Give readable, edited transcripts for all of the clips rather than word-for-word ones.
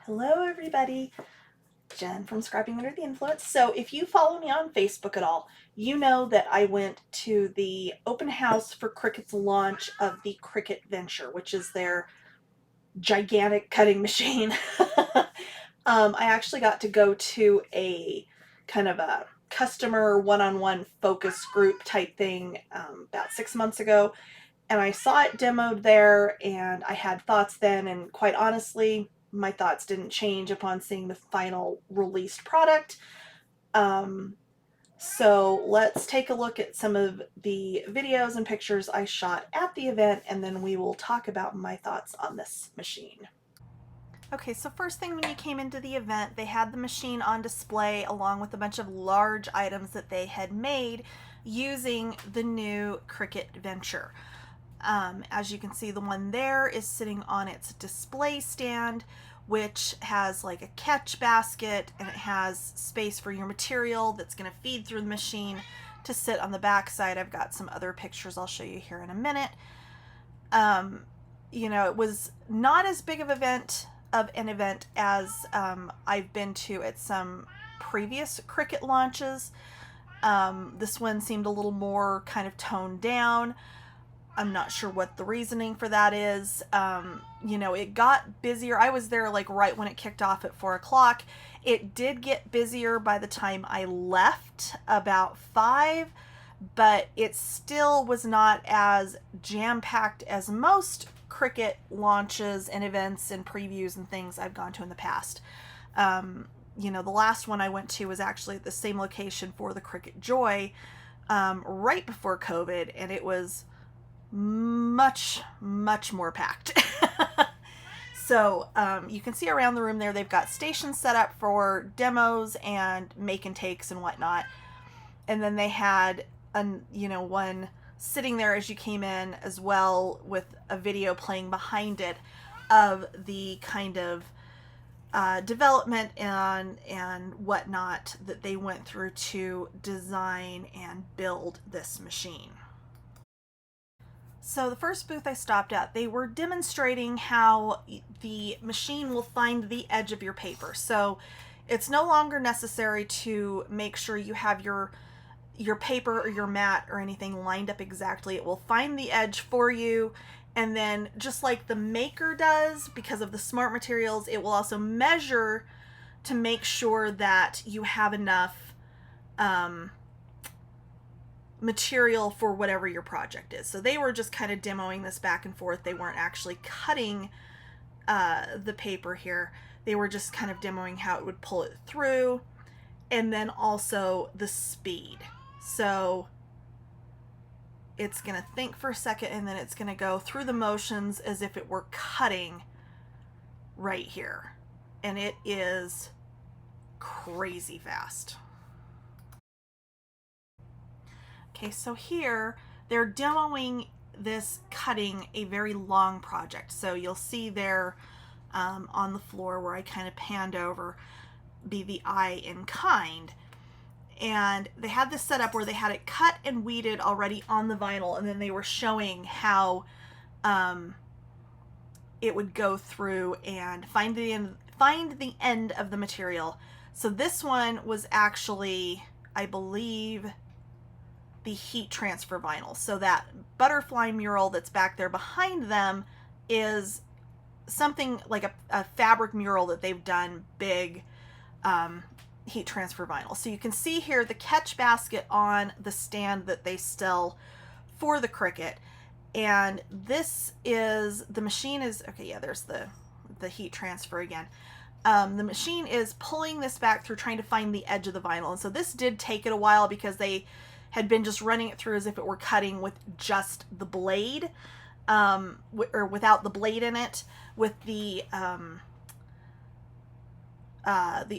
Hello everybody, Jen from Scrapping Under the Influence. So if you follow me on Facebook at all, you know that I went to the open house for Cricut's launch of the Cricut Venture, which is their gigantic cutting machine. I actually got to go to a kind of a customer one-on-one focus group type thing about 6 months ago, and I saw it demoed there, and I had thoughts then, and quite honestly, my thoughts didn't change upon seeing the final released product. Um, so let's take a look at some of the videos and pictures I shot at the event, and then we will talk about my thoughts on this machine. Okay, so first thing when you came into the event, they had the machine on display along with a bunch of large items that they had made using the new Cricut Venture. As you can see, the one there is sitting on its display stand, which has like a catch basket, and it has space for your material that's going to feed through the machine to sit on the back side. I've got some other pictures I'll show you here in a minute. It was not as big of an event as I've been to at some previous Cricut launches. This one seemed a little more kind of toned down. I'm not sure what the reasoning for that is. It got busier. I was there like right when it kicked off at 4 o'clock. It did get busier by the time I left, about 5, but it still was not as jam-packed as most Cricut launches and events and previews and things I've gone to in the past. The last one I went to was actually at the same location for the Cricut Joy right before COVID, and it was much more packed. So you can see around the room there they've got stations set up for demos and make and takes and whatnot, and then they had one sitting there as you came in as well, with a video playing behind it of the kind of development and whatnot that they went through to design and build this machine. So the first booth I stopped at, they were demonstrating how the machine will find the edge of your paper. So it's no longer necessary to make sure you have your paper or your mat or anything lined up exactly. It will find the edge for you, and then just like the maker does, because of the smart materials, it will also measure to make sure that you have enough material for whatever your project is. So they were just kind of demoing this back and forth. They weren't actually cutting the paper here. They were just kind of demoing how it would pull it through, and then also the speed. So it's going to think for a second, and then it's going to go through the motions as if it were cutting right here. And it is crazy fast. Okay, so here they're demoing this cutting a very long project. So you'll see there on the floor where I kind of panned over be the eye in kind. And they had this set up where they had it cut and weeded already on the vinyl, and then they were showing how it would go through and find the end of the material. So this one was actually, I believe, the heat transfer vinyl. So that butterfly mural that's back there behind them is something like a fabric mural that they've done big heat transfer vinyl. So you can see here the catch basket on the stand that they sell for the Cricut. And this is, the machine is, okay, yeah, there's the heat transfer again. The machine is pulling this back through, trying to find the edge of the vinyl. And so this did take it a while because they had been just running it through as if it were cutting with just the blade, or without the blade in it, with the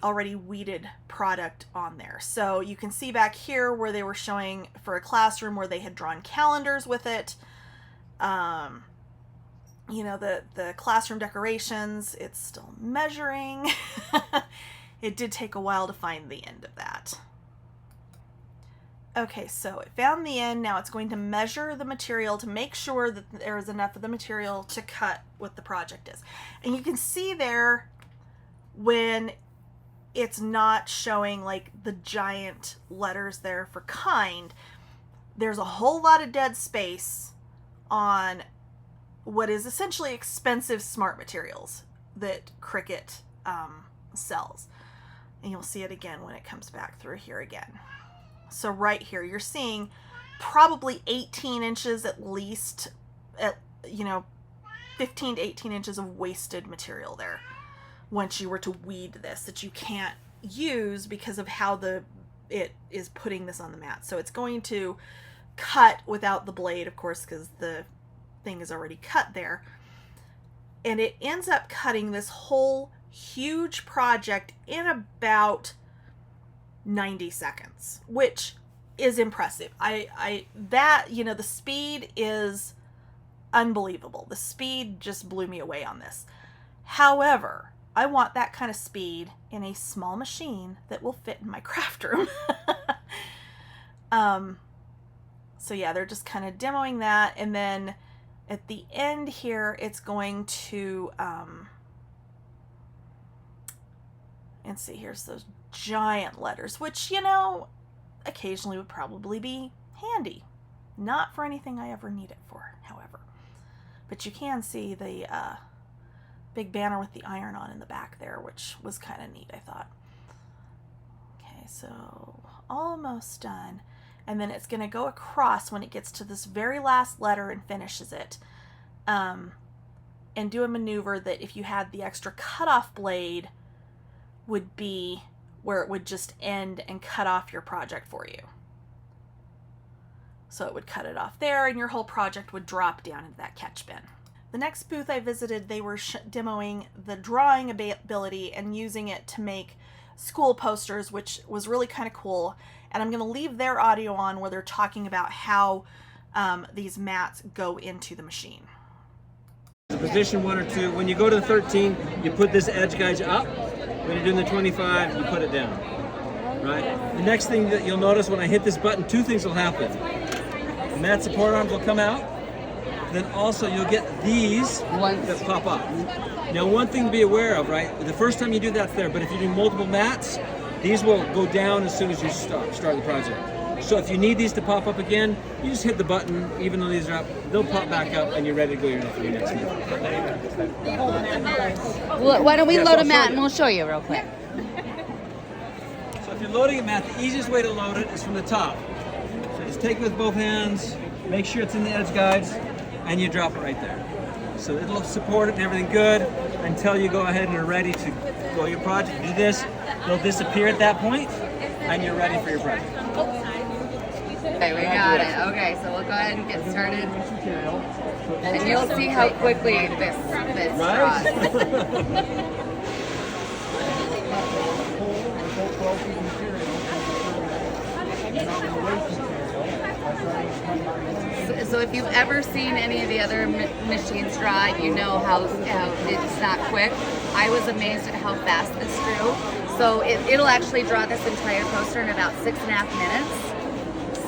already weeded product on there. So you can see back here where they were showing for a classroom where they had drawn calendars with it. The classroom decorations, it's still measuring. It did take a while to find the end of that. Okay, so it found the end. Now it's going to measure the material to make sure that there is enough of the material to cut what the project is. And you can see there when it's not showing like the giant letters there for kind, there's a whole lot of dead space on what is essentially expensive smart materials that Cricut sells. And you'll see it again when it comes back through here again. So right here, you're seeing probably 18 inches at least, 15 to 18 inches of wasted material there once you were to weed this, that you can't use because of how it is putting this on the mat. So it's going to cut without the blade, of course, because the thing is already cut there. And it ends up cutting this whole huge project in about 90 seconds, which is impressive. The speed is unbelievable. The speed just blew me away on this. However, I want that kind of speed in a small machine that will fit in my craft room. So yeah, they're just kind of demoing that. And then at the end here, it's going to, and see, here's those giant letters, which, occasionally would probably be handy. Not for anything I ever need it for, however. But you can see the big banner with the iron on in the back there, which was kind of neat, I thought. Okay, so almost done. And then it's going to go across when it gets to this very last letter and finishes it. And do a maneuver that if you had the extra cutoff blade would be where it would just end and cut off your project for you. So it would cut it off there and your whole project would drop down into that catch bin. The next booth I visited, they were demoing the drawing ability and using it to make school posters, which was really kind of cool. And I'm going to leave their audio on where they're talking about how these mats go into the machine. Position 1 or 2. When you go to the 13, you put this edge guide up. When you're doing the 25, you put it down. Right? The next thing that you'll notice when I hit this button, 2 things will happen. The mat support arms will come out. Then also you'll get these that pop up. Now one thing to be aware of, right? The first time you do that's there, but if you're doing multiple mats, these will go down as soon as you start the project. So if you need these to pop up again, you just hit the button, even though these are up, they'll pop back up and you're ready to go for your next meeting. Well, why don't we load a mat and we'll show you real quick. So if you're loading a mat, the easiest way to load it is from the top. So just take it with both hands, make sure it's in the edge guides, and you drop it right there. So it'll support it and everything good until you go ahead and are ready to go your project. Do this, they'll disappear at that point, and you're ready for your project. Okay, we got it. Okay, so we'll go ahead and get started. And you'll see how quickly this draws. So if you've ever seen any of the other machines draw, you know how it's not quick. I was amazed at how fast this drew. So it'll actually draw this entire poster in about 6.5 minutes.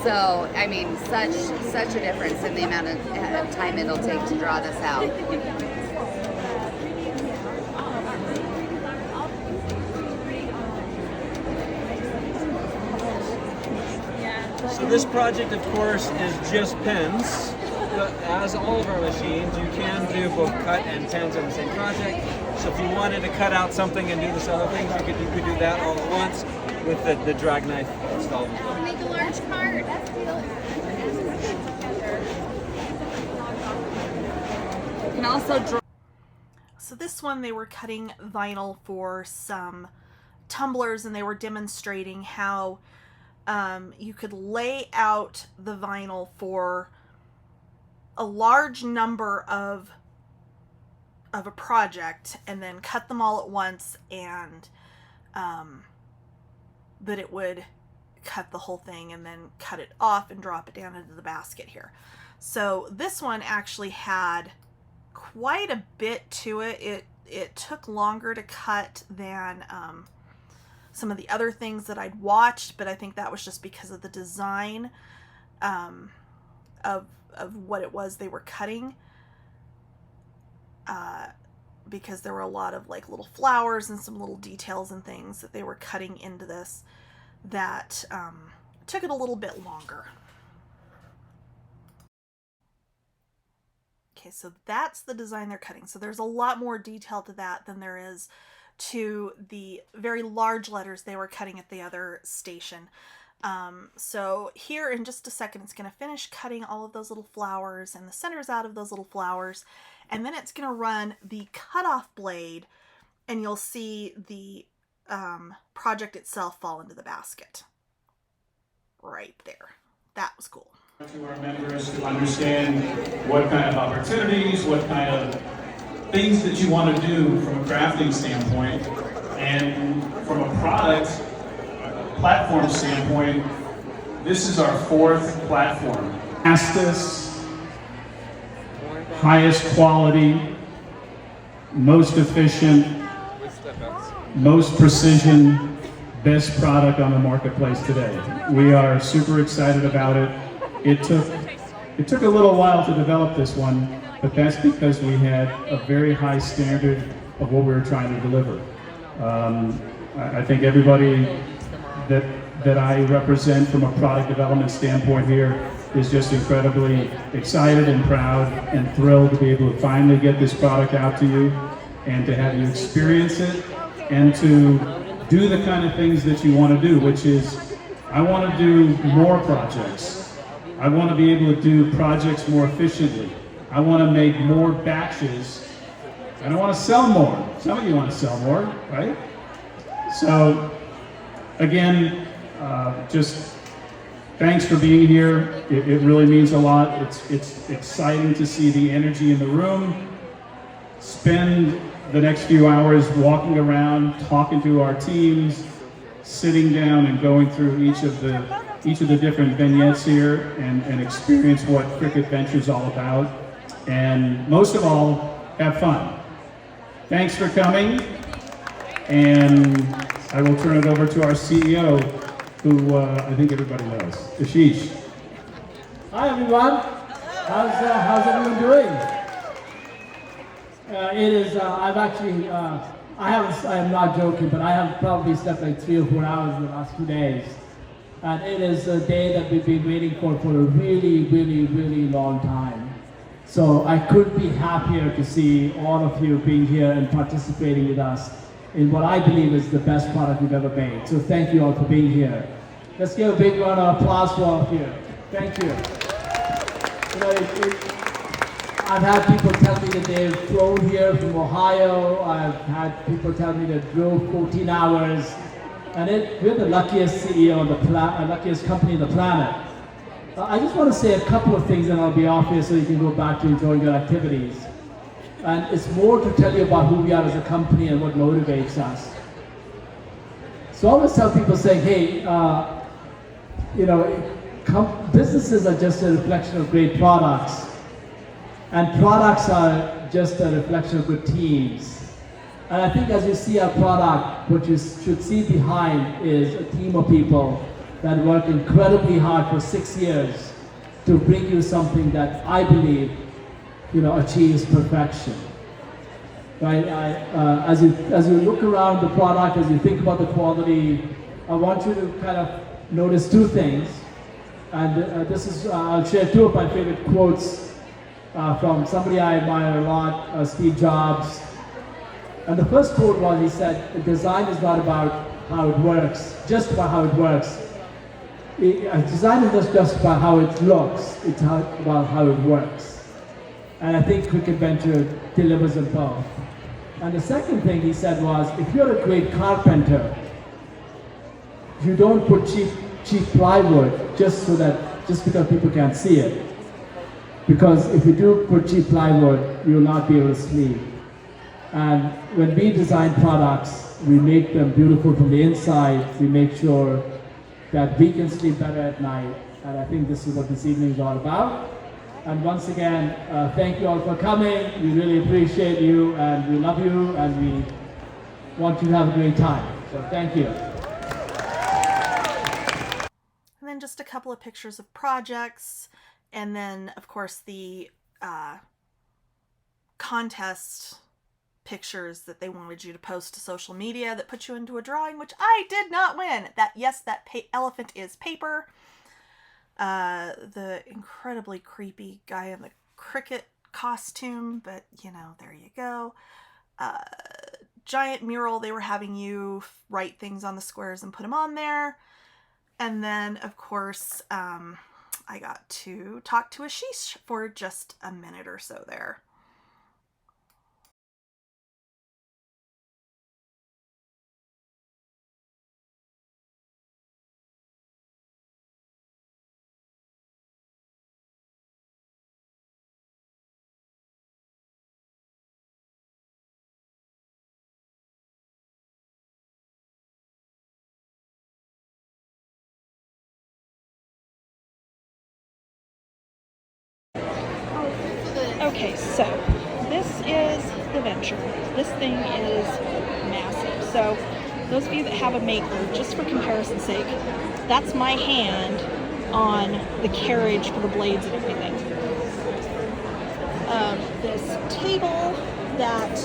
So, I mean, such a difference in the amount of time it'll take to draw this out. So this project, of course, is just pens. But as all of our machines, you can do both cut and pens on the same project. So if you wanted to cut out something and do this other things, you could do that all at once with the drag knife installed. Make a large card. You can also draw. So this one, they were cutting vinyl for some tumblers, and they were demonstrating how you could lay out the vinyl for a large number of a project and then cut them all at once, and that it would cut the whole thing and then cut it off and drop it down into the basket here. So this one actually had quite a bit to it. It took longer to cut than some of the other things that I'd watched, but I think that was just because of the design of what it was they were cutting. because there were a lot of like little flowers and some little details and things that they were cutting into this that took it a little bit longer. Okay, so that's the design they're cutting. So there's a lot more detail to that than there is to the very large letters they were cutting at the other station. So here in just a second, it's going to finish cutting all of those little flowers and the centers out of those little flowers. And then it's going to run the cutoff blade, and you'll see the project itself fall into the basket. Right there. That was cool. To our members to understand what kind of opportunities, what kind of things that you want to do from a crafting standpoint, and from a product platform standpoint. This is our 4th platform. Fastest, highest quality, most efficient, most precision, best product on the marketplace today. We are super excited about it. It took a little while to develop this one, but that's because we had a very high standard of what we were trying to deliver. I think everybody that I represent from a product development standpoint here is just incredibly excited and proud and thrilled to be able to finally get this product out to you and to have you experience it and to do the kind of things that you want to do, which is I want to do more projects. I want to be able to do projects more efficiently. I want to make more batches, and I want to sell more. Some of you want to sell more, right? So, again, just thanks for being here. It really means a lot. It's exciting to see the energy in the room. Spend the next few hours walking around, talking to our teams, sitting down and going through each of the different vignettes here and experience what Cricut Venture is all about. And most of all, have fun. Thanks for coming. And I will turn it over to our CEO, who I think everybody knows, Ashish. Hi everyone. How's everyone doing? It is. I've actually. I am not joking, but I have probably slept like 3 or 4 hours in the last 2 days, and it is a day that we've been waiting for a really, really, really long time. So I couldn't be happier to see all of you being here and participating with us in what I believe is the best product we've ever made. So thank you all for being here. Let's give a big round of applause for all of you. Thank you. You know, I've had people tell me that they've flown here from Ohio. I've had people tell me they drove 14 hours. And we're the luckiest CEO on the luckiest company on the planet. I just want to say a couple of things and I'll be off here so you can go back to enjoying your activities. And it's more to tell you about who we are as a company and what motivates us. So I always tell people saying, hey, you know, businesses are just a reflection of great products. And products are just a reflection of good teams. And I think as you see our product, what you should see behind is a team of people that worked incredibly hard for 6 years to bring you something that I believe, you know, achieves perfection. Right? As you look around the product, as you think about the quality, I want you to kind of notice 2 things. And I'll share 2 of my favorite quotes from somebody I admire a lot, Steve Jobs. And the first quote was, he said, design is not about how it works, just about how it works. Design is not just about how it looks, it's about how it works. And I think Cricut Venture delivers on both. And the second thing he said was, if you're a great carpenter, you don't put cheap plywood just because people can't see it. Because if you do put cheap plywood, you'll not be able to sleep. And when we design products, we make them beautiful from the inside. We make sure that we can sleep better at night. And I think this is what this evening is all about. And once again, thank you all for coming. We really appreciate you, and we love you, and we want you to have a great time. So thank you. And then just a couple of pictures of projects. And then, of course, the contest pictures that they wanted you to post to social media that put you into a drawing, which I did not win. Yes, that elephant is paper. The incredibly creepy guy in the Cricut costume, but you know, there you go. Giant mural, they were having you write things on the squares and put them on there. And then, of course, I got to talk to Ashish for just a minute or so there. Okay, so this is the Venture. This thing is massive. So those of you that have a maker, just for comparison's sake, that's my hand on the carriage for the blades and everything. This table that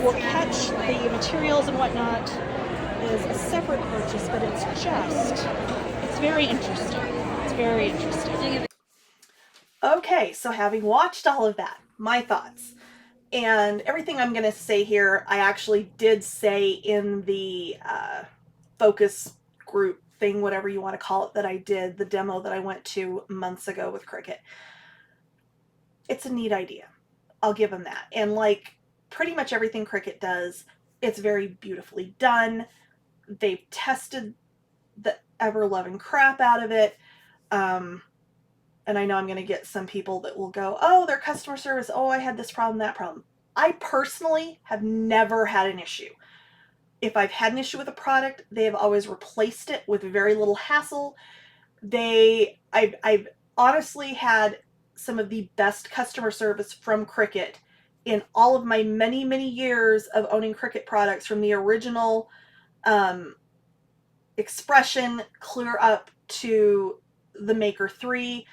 will catch the materials and whatnot is a separate purchase, but it's very interesting. It's very interesting. Okay, so having watched all of that, my thoughts, and everything I'm going to say here, I actually did say in the focus group thing, whatever you want to call it, that I did, the demo that I went to months ago with Cricut. It's a neat idea. I'll give them that. And like pretty much everything Cricut does, it's very beautifully done. They've tested the ever-loving crap out of it. And I know I'm going to get some people that will go, oh, their customer service, oh, I had this problem, that problem. I personally have never had an issue. If I've had an issue with a product, they have always replaced it with very little hassle. I've honestly had some of the best customer service from Cricut in all of my many, many years of owning Cricut products, from the original Expression clear up to the Maker 3.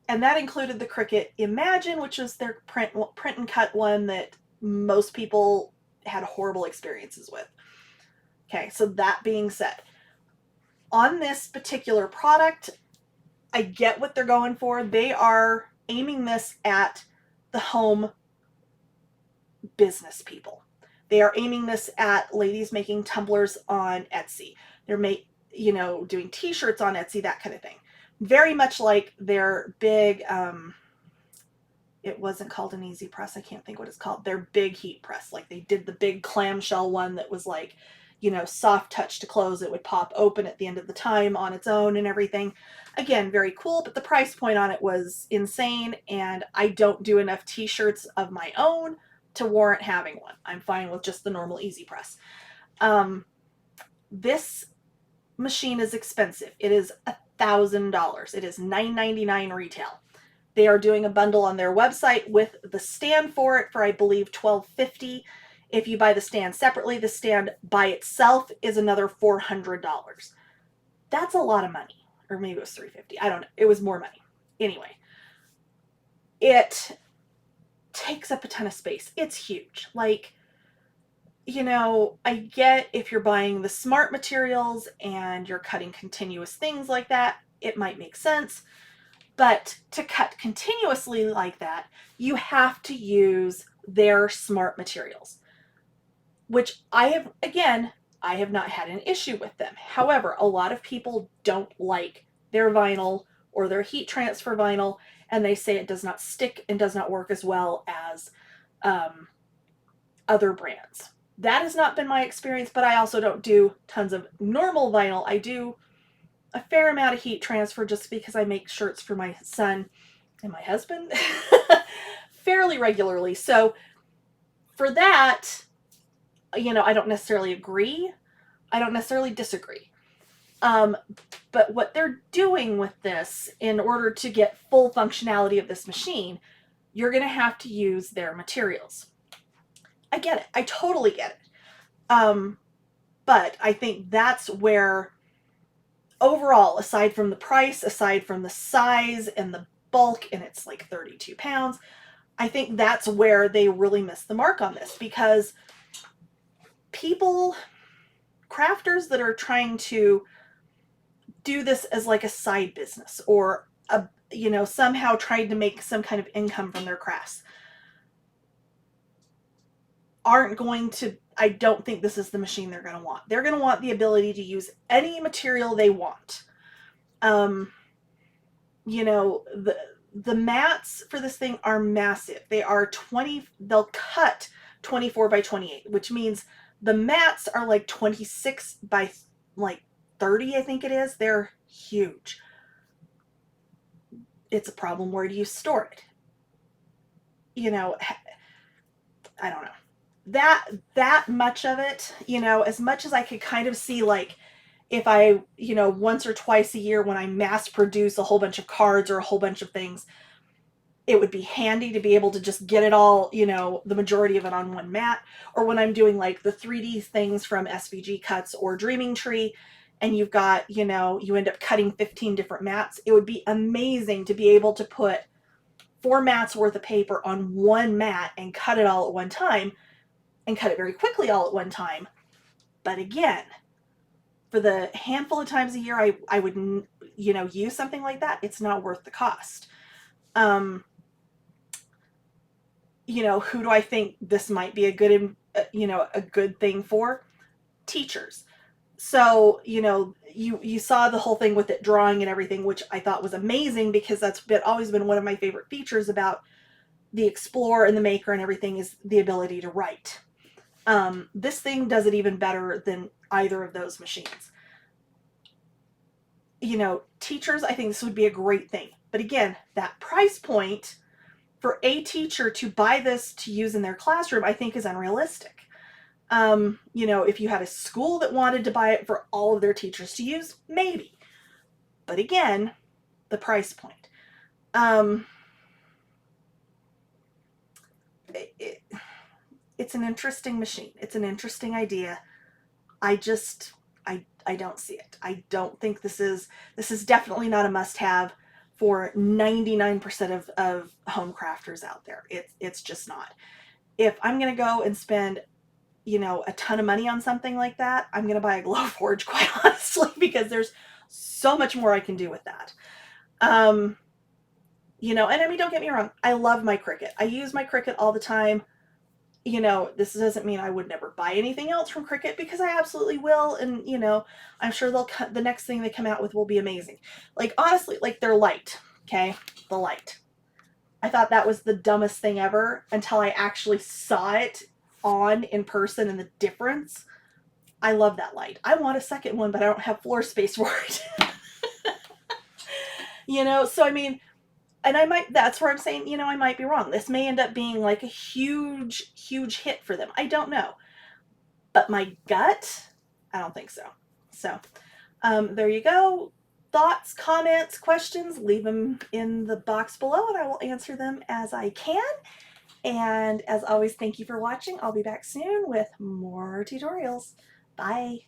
And that included the Cricut Imagine, which was their print and cut one that most people had horrible experiences with. Okay, so that being said, on this particular product, I get what they're going for. They are aiming this at the home business people. They are aiming this at ladies making tumblers on Etsy. They're doing t-shirts on Etsy, that kind of thing. Very much like their big, it wasn't called an easy press, I can't think what it's called, their big heat press. Like they did the big clamshell one that was like, soft touch to close. It would pop open at the end of the time on its own and everything. Again, very cool, but the price point on it was insane, and I don't do enough t-shirts of my own to warrant having one. I'm fine with just the normal easy press. This machine is expensive. It is $1,000. It is $9.99 retail. They are doing a bundle on their website with the stand for it for, I believe, $1,250. If you buy the stand separately, the stand by itself is another $400. That's a lot of money. Or maybe it was $350. I don't know. It was more money. Anyway, it takes up a ton of space. It's huge. Like, I get if you're buying the smart materials and you're cutting continuous things like that, it might make sense. But to cut continuously like that, you have to use their smart materials, which I have not had an issue with them. However, a lot of people don't like their vinyl or their heat transfer vinyl, and they say it does not stick and does not work as well as other brands. That has not been my experience, but I also don't do tons of normal vinyl. I do a fair amount of heat transfer just because I make shirts for my son and my husband fairly regularly. So for that, I don't necessarily agree. I don't necessarily disagree. But what they're doing with this, in order to get full functionality of this machine, you're going to have to use their materials. I get it. I totally get it. But I think that's where, overall, aside from the price, aside from the size and the bulk, and it's like 32 pounds, I think that's where they really missed the mark on this, because crafters that are trying to do this as like a side business, or somehow trying to make some kind of income from their crafts, aren't going to, I don't think this is the machine they're going to want. They're going to want the ability to use any material they want. The mats for this thing are massive. They'll cut 24 by 28, which means the mats are like 26 by like 30, I think it is. They're huge. It's a problem. Where do you store it? I don't know. That much of it, as much as I could kind of see, like, if I, once or twice a year when I mass produce a whole bunch of cards or a whole bunch of things, it would be handy to be able to just get it all, the majority of it on one mat. Or when I'm doing like the 3D things from SVG Cuts or Dreaming Tree, and you've got, you end up cutting 15 different mats, it would be amazing to be able to put 4 mats worth of paper on one mat and cut it all at one time, and cut it very quickly all at one time. But again, for the handful of times a year I would, use something like that, it's not worth the cost. Who do I think this might be a good thing for? Teachers. So, you saw the whole thing with it drawing and everything, which I thought was amazing, because that's always been one of my favorite features about the Explorer and the Maker and everything, is the ability to write. This thing does it even better than either of those machines. Teachers, I think this would be a great thing. But again, that price point for a teacher to buy this to use in their classroom, I think, is unrealistic. If you had a school that wanted to buy it for all of their teachers to use, maybe. But again, the price point. It's an interesting machine. It's an interesting idea. I don't see it. I don't think this is definitely not a must-have for 99% of home crafters out there. It's just not. If I'm going to go and spend, a ton of money on something like that, I'm going to buy a Glowforge, quite honestly, because there's so much more I can do with that. And I mean, don't get me wrong. I love my Cricut. I use my Cricut all the time. This doesn't mean I would never buy anything else from Cricut, because I absolutely will. And, I'm sure the next thing they come out with will be amazing. Like, honestly, like their light, okay? The light. I thought that was the dumbest thing ever until I actually saw it on in person, and the difference. I love that light. I want a second one, but I don't have floor space for it. So I mean, and that's where I'm saying, I might be wrong. This may end up being like a huge, huge hit for them. I don't know. But my gut, I don't think so. So, there you go. Thoughts, comments, questions, leave them in the box below, and I will answer them as I can. And as always, thank you for watching. I'll be back soon with more tutorials. Bye.